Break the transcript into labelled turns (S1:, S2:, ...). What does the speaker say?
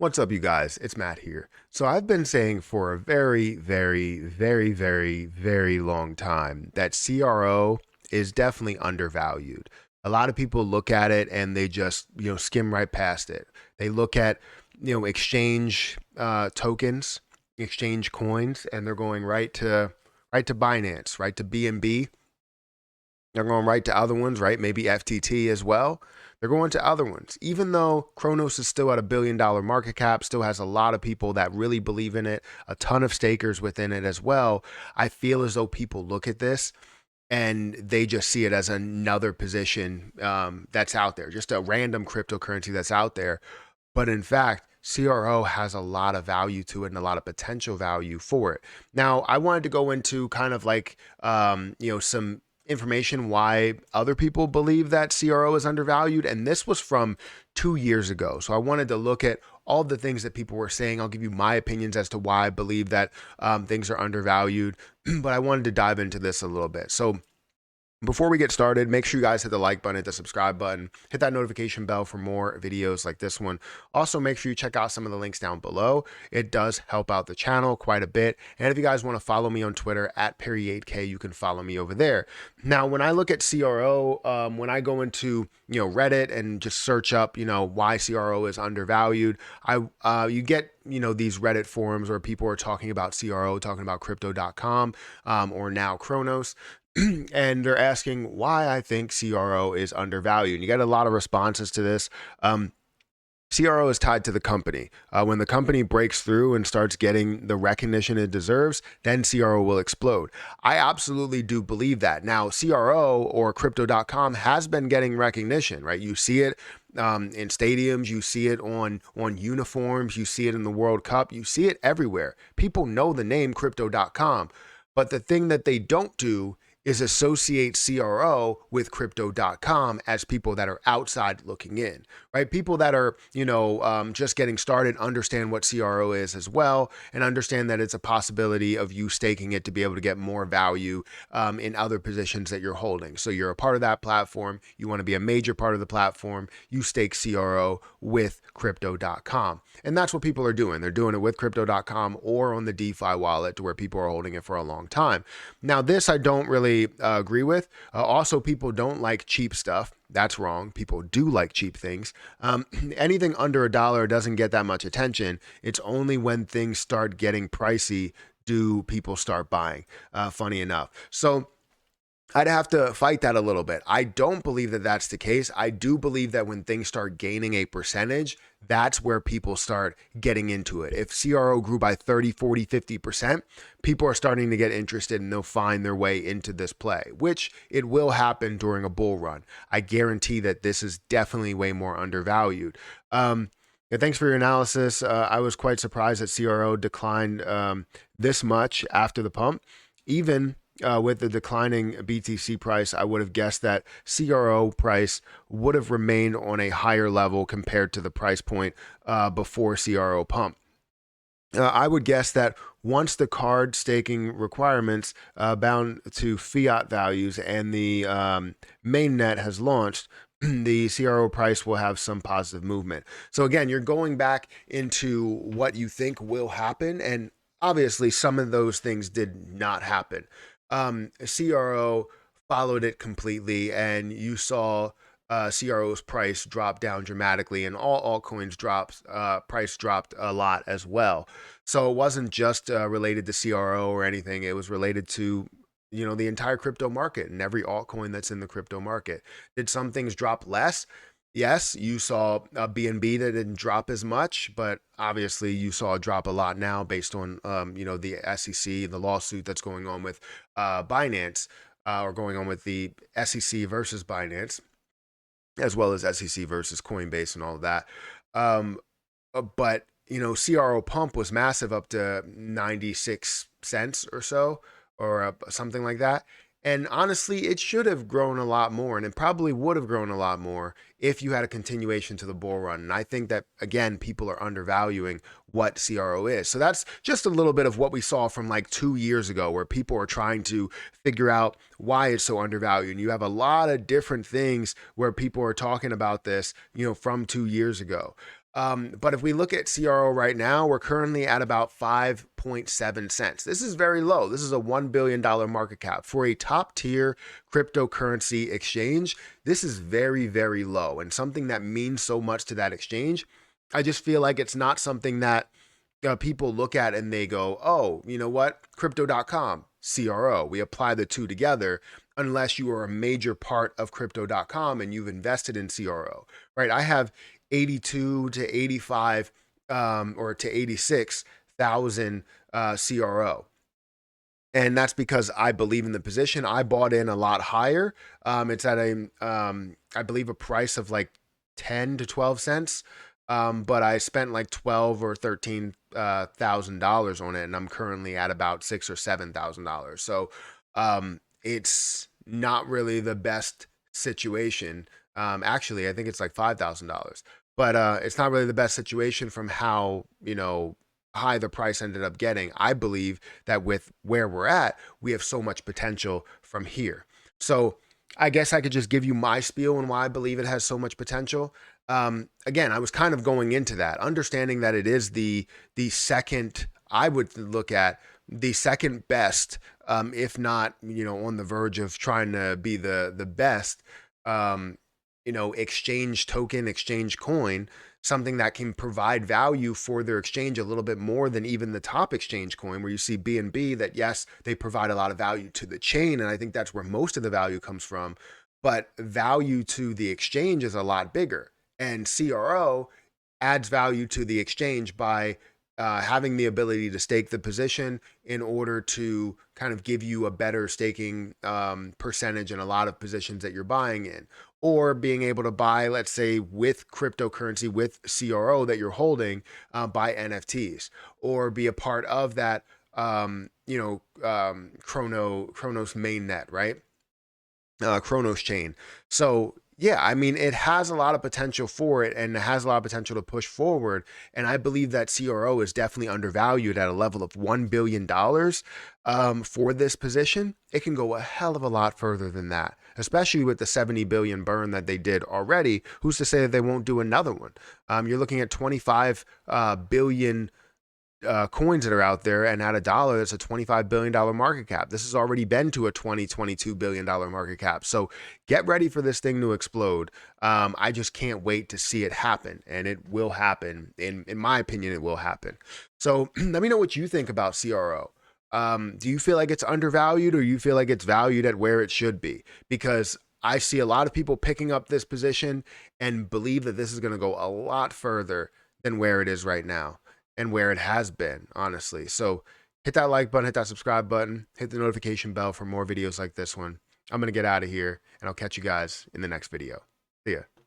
S1: What's up, you guys? It's Matt here. So, I've been saying for a very long time that CRO is definitely undervalued. A lot of people look at it and they just, skim right past it. They look at, exchange tokens, exchange coins, and they're going right to Binance, right to BNB. They're going right to other ones, right? Maybe FTT as well. They're going to other ones. Even though Kronos is still at $1 billion market cap, still has a lot of people that really believe in it, a ton of stakers within it as well. I feel as though people look at this and they just see it as another position that's out there, just a random cryptocurrency that's out there. But in fact, CRO has a lot of value to it and a lot of potential value for it. Now, I wanted to go into kind of like, some information why other people believe that CRO is undervalued. And this was from 2 years ago. So I wanted to look at all the things that people were saying. I'll give you my opinions as to why I believe that things are undervalued. But I wanted to dive into this a little bit. So before we get started, make sure you guys hit the like button, hit the subscribe button, hit that notification bell for more videos like this one. Also, make sure you check out some of the links down below. It does help out the channel quite a bit. And if you guys want to follow me on Twitter at Perry8K, you can follow me over there. Now, when I look at CRO, when I go into Reddit and just search up why CRO is undervalued, you get these Reddit forums where people are talking about CRO, talking about crypto.com or now Kronos. And they're asking why I think CRO is undervalued. And you get a lot of responses to this. CRO is tied to the company. When the company breaks through and starts getting the recognition it deserves, then CRO will explode. I absolutely do believe that. Now, CRO or crypto.com has been getting recognition, right? You see it in stadiums, you see it on uniforms, you see it in the World Cup, you see it everywhere. People know the name crypto.com. But the thing that they don't do is associate CRO with crypto.com as people that are outside looking in, right? People that are, just getting started understand what CRO is as well and understand that it's a possibility of you staking it to be able to get more value in other positions that you're holding. So you're a part of that platform. You want to be a major part of the platform. You stake CRO with crypto.com. And that's what people are doing. They're doing it with crypto.com or on the DeFi wallet to where people are holding it for a long time. Now, this I don't really agree with. Also, people don't like cheap stuff. That's wrong. People do like cheap things. Anything under $1 doesn't get that much attention. It's only when things start getting pricey do people start buying, funny enough. So I'd have to fight that a little bit. I don't believe that that's the case. I do believe that when things start gaining a percentage, that's where people start getting into it. If CRO grew by 30, 40, 50%, people are starting to get interested and they'll find their way into this play, which it will happen during a bull run. I guarantee that this is definitely way more undervalued. Thanks for your analysis. I was quite surprised that CRO declined this much after the pump. Even with the declining BTC price, I would have guessed that CRO price would have remained on a higher level compared to the price point before CRO pump. I would guess that once the card staking requirements bound to fiat values and the mainnet has launched, the CRO price will have some positive movement. So again, you're going back into what you think will happen, and obviously some of those things did not happen. CRO followed it completely, and you saw CRO's price drop down dramatically, and all altcoins price dropped a lot as well. So it wasn't just related to CRO or anything. It was related to the entire crypto market and every altcoin that's in the crypto market. Did some things drop less? Yes, you saw a BNB that didn't drop as much, but obviously you saw it drop a lot now based on the SEC, the lawsuit that's going on with Binance, or going on with the SEC versus Binance, as well as SEC versus Coinbase and all of that. But CRO pump was massive, up to 96 cents or so, or something like that. And honestly, it should have grown a lot more, and it probably would have grown a lot more if you had a continuation to the bull run. And I think that, again, people are undervaluing what CRO is. So that's just a little bit of what we saw from like 2 years ago, where people are trying to figure out why it's so undervalued. And you have a lot of different things where people are talking about this, from 2 years ago. But if we look at CRO right now, we're currently at about 5.7 cents. This is very low. This is a $1 billion market cap. For a top tier cryptocurrency exchange, this is very, very low and something that means so much to that exchange. I just feel like it's not something that people look at and they go, oh, you know what? Crypto.com, CRO. We apply the two together unless you are a major part of crypto.com and you've invested in CRO, right? I have 82 to 85 or to 86,000 CRO. And that's because I believe in the position. I bought in a lot higher. It's at I believe a price of like 10 to 12 cents. But I spent like 12 or 13 thousand dollars on it, and I'm currently at about $6,000 or $7,000. So it's not really the best situation. Actually, I think it's like $5,000, but it's not really the best situation from how high the price ended up getting. I believe that with where we're at, we have so much potential from here. So I guess I could just give you my spiel on why I believe it has so much potential. Again, I was kind of going into that, understanding that it is the second, I would look at the second best, if not, on the verge of trying to be the best, exchange token, exchange coin, something that can provide value for their exchange a little bit more than even the top exchange coin, where you see BNB that, yes, they provide a lot of value to the chain. And I think that's where most of the value comes from. But value to the exchange is a lot bigger. And CRO adds value to the exchange by having the ability to stake the position in order to kind of give you a better staking percentage in a lot of positions that you're buying in, or being able to buy, let's say, with cryptocurrency, with CRO that you're holding, buy NFTs, or be a part of that, Chronos mainnet, right? Chronos chain. So yeah, I mean, it has a lot of potential for it, and it has a lot of potential to push forward. And I believe that CRO is definitely undervalued at a level of $1 billion for this position. It can go a hell of a lot further than that, especially with the 70 billion burn that they did already. Who's to say that they won't do another one? You're looking at 25 billion coins that are out there, and at a dollar, that's a $25 billion market cap. This has already been to a $22 billion market cap. So get ready for this thing to explode. I just can't wait to see it happen, and it will happen. In my opinion, it will happen. So let me know what you think about CRO. Do you feel like it's undervalued, or you feel like it's valued at where it should be? Because I see a lot of people picking up this position and believe that this is going to go a lot further than where it is right now and where it has been, honestly. So hit that like button, hit that subscribe button, hit the notification bell for more videos like this one. I'm going to get out of here, and I'll catch you guys in the next video. See ya.